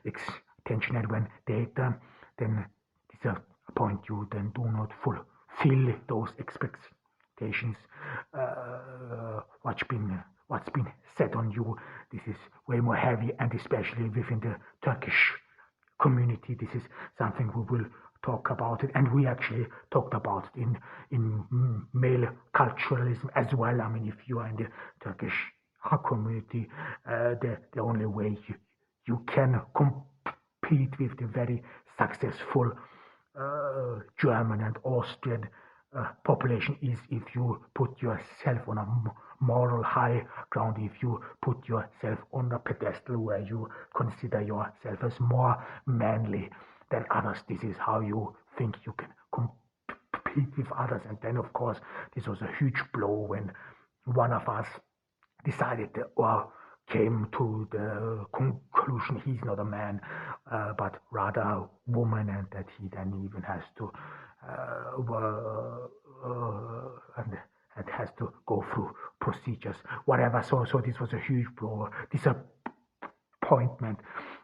extension, and when they then disappoint you, then do not fulfill those expectations. What's been said on you, this is way more heavy, and especially within the Turkish community, this is something we will talk about it, and we actually talked about it in male culturalism as well. I mean, if you are in the Turkish community, the only way you can compete with the very successful German and Austrian population is if you put yourself on a moral high ground, if you put yourself on a pedestal where you consider yourself as more manly than others. This is how you think you can compete with others. And then, of course, this was a huge blow when one of us decided or came to the conclusion he's not a man, but rather a woman, and that he then even has to and has to go through procedures, whatever. So this was a huge blow, disappointment,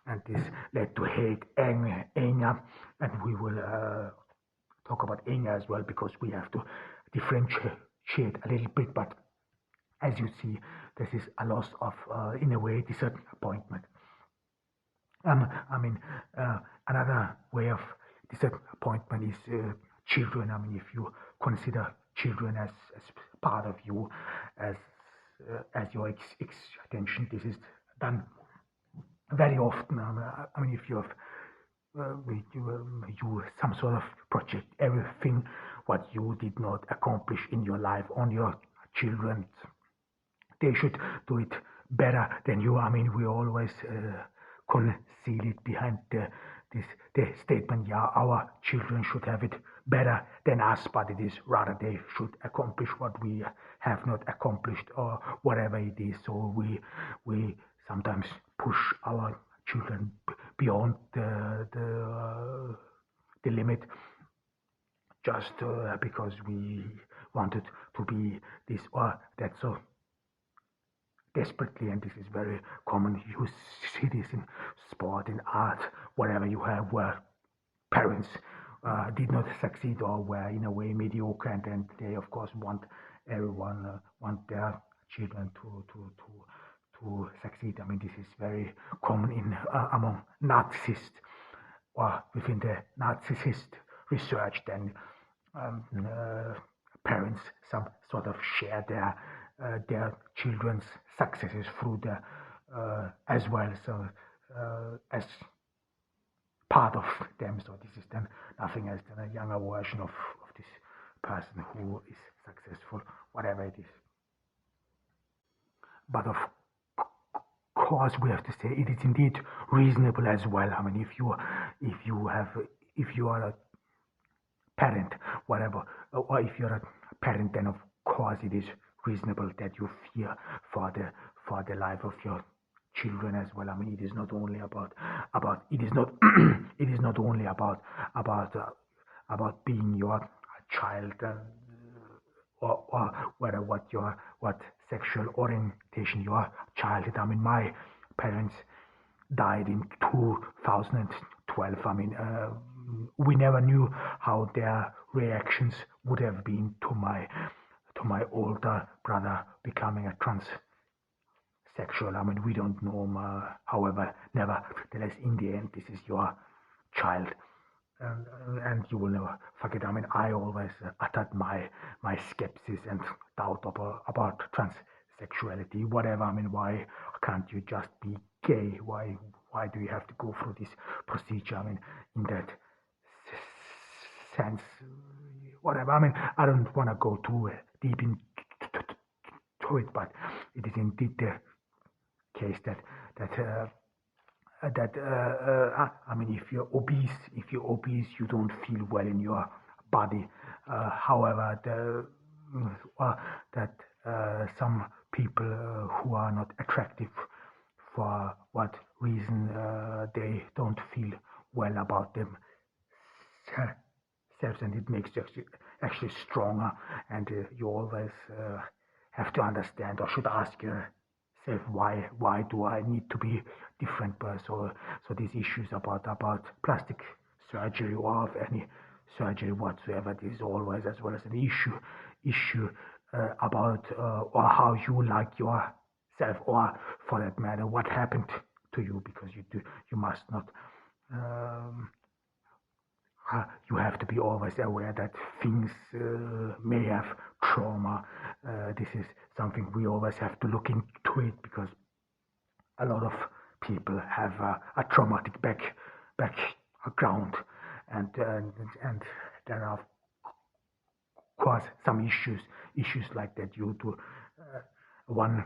and this led to hate, anger, and we will talk about anger as well, because we have to differentiate a little bit. But as you see, this is a loss of, in a way, disappointment. I mean, another way of disappointment is children. I mean, if you consider children as part of you, as your extension, this is done very often. I mean, if you have you some sort of project, everything what you did not accomplish in your life on your children, they should do it better than you. I mean, we always conceal it behind the statement, yeah, our children should have it better than us, but it is rather they should accomplish what we have not accomplished, or whatever it is. So we sometimes push our children beyond the limit, just because we wanted to be this or that so desperately. And this is very common. You see this in sport, in art, whatever you have, where parents did not succeed or were in a way mediocre, and then they of course want everyone want their children to succeed. I mean, this is very common in among Nazis, or within the Nazist research. Then parents some sort of share their children's successes through the as well, so as part of them. So this is then nothing else than a younger version of this person who is successful, whatever it is. But of course, we have to say it is indeed reasonable as well. I mean, if you are a parent, whatever, or if you're a parent, then of course it is reasonable that you fear for the life of your children as well. I mean, it is not only about it is not it is not only about being your child, or whether what sexual orientation your child is. I mean, my parents died in 2012. I mean, we never knew how their reactions would have been to my older brother becoming a transsexual. I mean, we don't know. However, nevertheless, in the end, this is your child, and you will never forget. I mean, I always uttered my skepsis and doubt about transsexuality, whatever. I mean, why can't you just be gay? Why do you have to go through this procedure? I mean, in that sense, whatever. I mean, I don't want to go too deep into it, but it is indeed the case that I mean, if you're obese, you don't feel well in your body. However, that some people who are not attractive, for what reason they don't feel well about themselves, and it makes you actually stronger. And you always have to understand, or should ask yourself, self. Why do I need to be different? So these issues about plastic surgery or of any surgery whatsoever, this is always as well as an issue about or how you like yourself, or for that matter what happened to you, because you must not um, you have to be always aware that things may have trauma. This is something we always have to look into it, because a lot of people have a traumatic background, and there are of course some issues like that due to one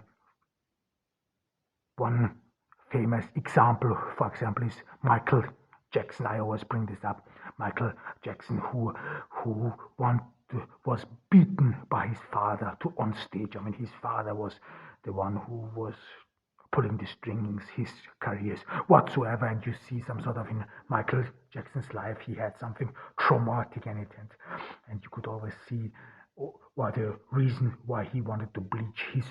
one famous example, for example, is Michael Jackson. I always bring this up. Michael Jackson, who want, was beaten by his father to on stage. I mean, his father was the one who was pulling the strings, his careers whatsoever. And you see some sort of, in Michael Jackson's life, he had something traumatic in it, and you could always see what the reason why he wanted to bleach his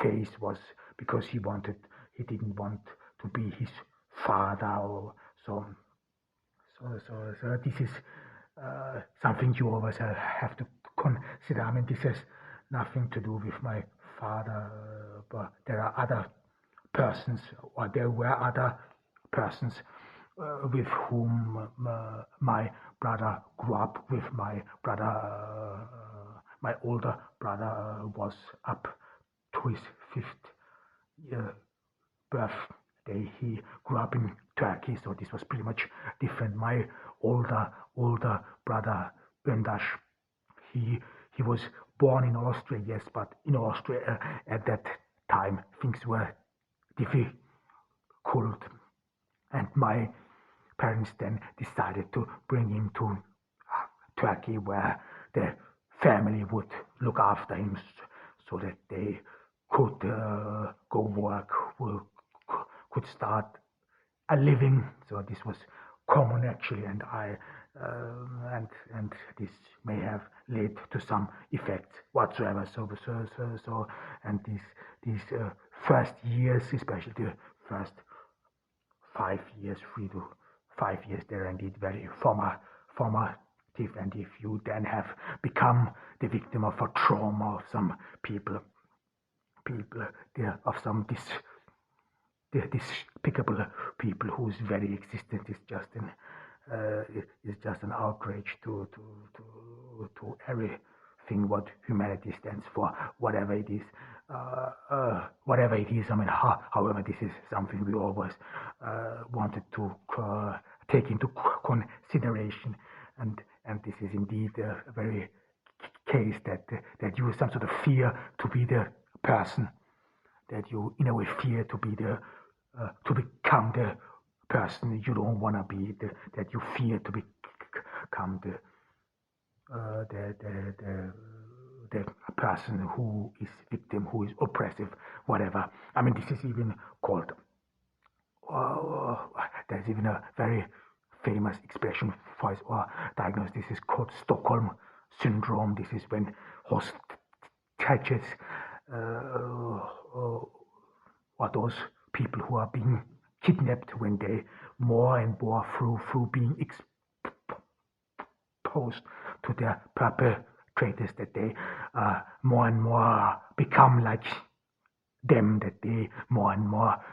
face was, because he didn't want to be his father, or so. So this is something you always have to consider. I mean, this has nothing to do with my father, but there are other persons, or there were other persons with whom my brother grew up with. My older brother was up to his fifth year birthday. He grew up in Turkey, so this was pretty much different. My older brother Öndaş, he was born in Austria, yes, but in Austria at that time things were difficult, and my parents then decided to bring him to Turkey, where the family would look after him, so that they could go work, could start a living. So this was common actually, and and this may have led to some effects whatsoever. So and these first years, especially the first 5 years, 3 to 5 years, they're indeed very formative. And if you then have become the victim of a trauma of some people there, of some despicable people whose very existence is just an outrage to everything what humanity stands for, whatever it is. Whatever it is, I mean, however, this is something we always wanted to take into consideration, and this is indeed a very case that you some sort of fear to be the person, that you in a way fear to be the to become the person you don't want to be, that you fear to become the person who is victim, who is oppressive, whatever. I mean, this is even called, there's even a very famous expression for it, or diagnosis. This is called Stockholm syndrome. This is when hostages, or those people who are being kidnapped, when they more and more through being exposed to their perpetrators, that they more and more become like them, that they more and more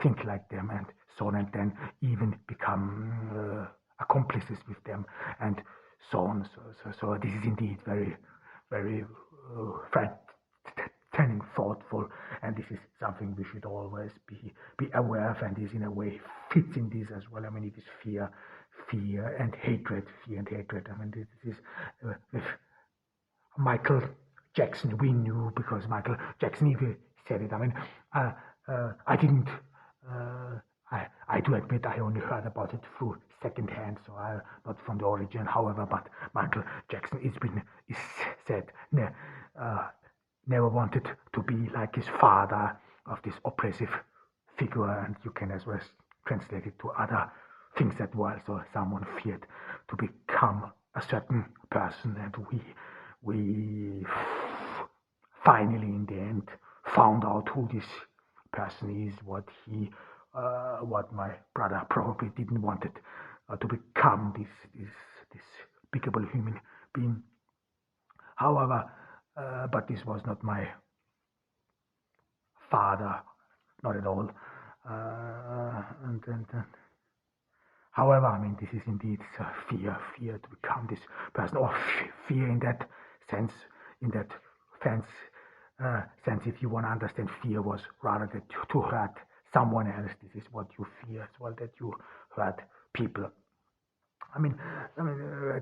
think like them, and so on, and then even become accomplices with them, and so on. So this is indeed very, very frightening, thoughtful, and this is something we should always be aware of, and this in a way fits in this as well. I mean, it is fear and hatred. I mean, this is with Michael Jackson, we knew, because Michael Jackson even said it. I mean, I didn't. I do admit I only heard about it through second hand, so not from the origin. However, but Michael Jackson is said never wanted to be like his father, of this oppressive figure, and you can as well translate it to other things as well. So someone feared to become a certain person, and we finally in the end found out who this person is, what my brother probably didn't want it to become this despicable human being. However, but this was not my father, not at all. And however, I mean, this is indeed fear to become this person, or fear in that sense, in that sense, if you want to understand, fear was rather that to hurt someone else. This is what you fear as well, that you hurt people. I mean,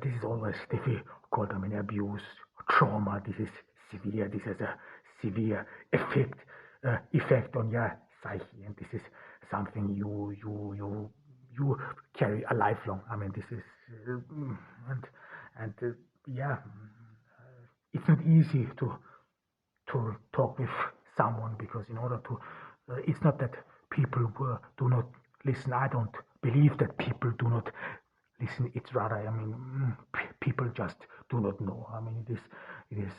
this is always difficult. I mean, abuse, trauma. This is severe. This has a severe effect on your psyche, and this is something you carry a lifelong. I mean, this is and yeah, it's not easy to talk with someone, because in order to, it's not that people do not listen. I don't believe that people do not listen. It's rather, I mean, people just do not know. I mean, it is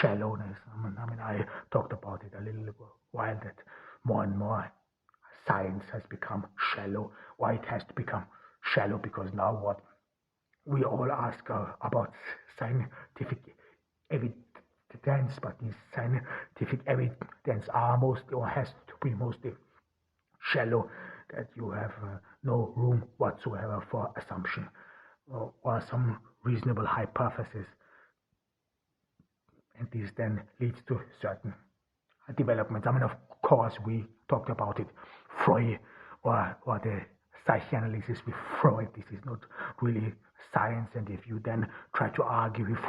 shallowness. I mean, I talked about it a little while, that more and more science has become shallow. Why it has to become shallow? Because now what we all ask about scientific evidence, but these scientific evidence are mostly, or has to be mostly, shallow, that you have no room whatsoever for assumption or some reasonable hypothesis, and this then leads to certain developments. I mean, of course, we talked about it, Freud, or the psychoanalysis with Freud. This is not really science, and if you then try to argue with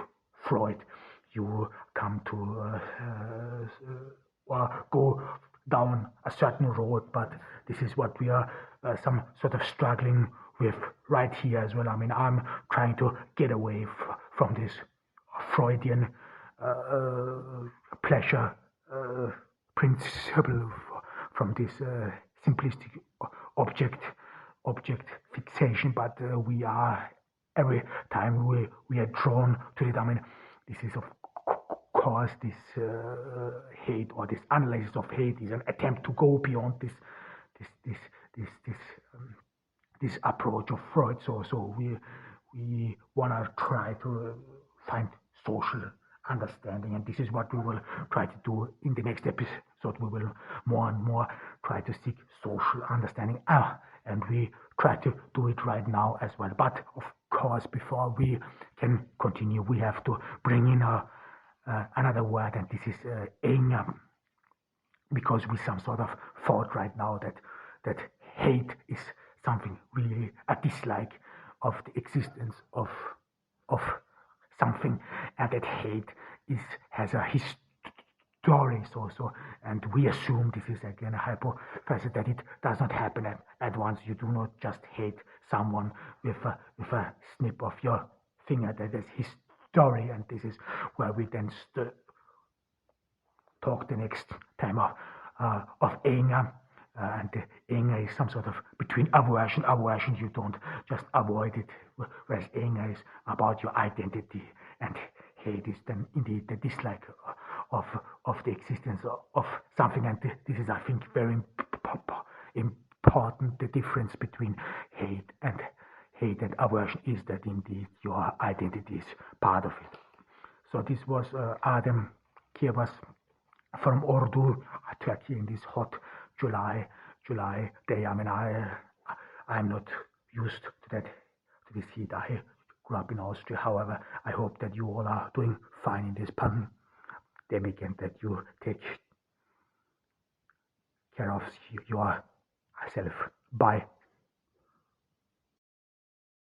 Freud, you come to or go down a certain road. But this is what we are some sort of struggling with right here as well. I mean, I'm trying to get away from this Freudian pleasure principle, from this simplistic object fixation, but we are, every time we are drawn to it. I mean, this is of course, this hate, or this analysis of hate, is an attempt to go beyond this this this this this approach of Freud. So we want to try to find social understanding, and this is what we will try to do in the next episode. We will more and more try to seek social understanding, and we try to do it right now as well. But of course, before we can continue, we have to bring in another word, and this is anger, because we some sort of thought right now that hate is something really a dislike of the existence of something, and that hate has a history. So, and we assume, this is again a hypothesis, that it does not happen at once. You do not just hate someone with a snip of your finger. That is history, and this is where we then talk the next time of anger. And anger is some sort of between aversion. Aversion, you don't just avoid it, whereas anger is about your identity, and hate is then indeed the dislike of the existence of something. And this is, I think, very important. The difference between hate and aversion is that indeed your identity is part of it. So this was Adem Kiewas from Ordu, Turkey, in this hot July day. I mean, I'm not used to this heat. I grew up in Austria. However, I hope that you all are doing fine in this pandemic, and that you take care of yourself. Bye.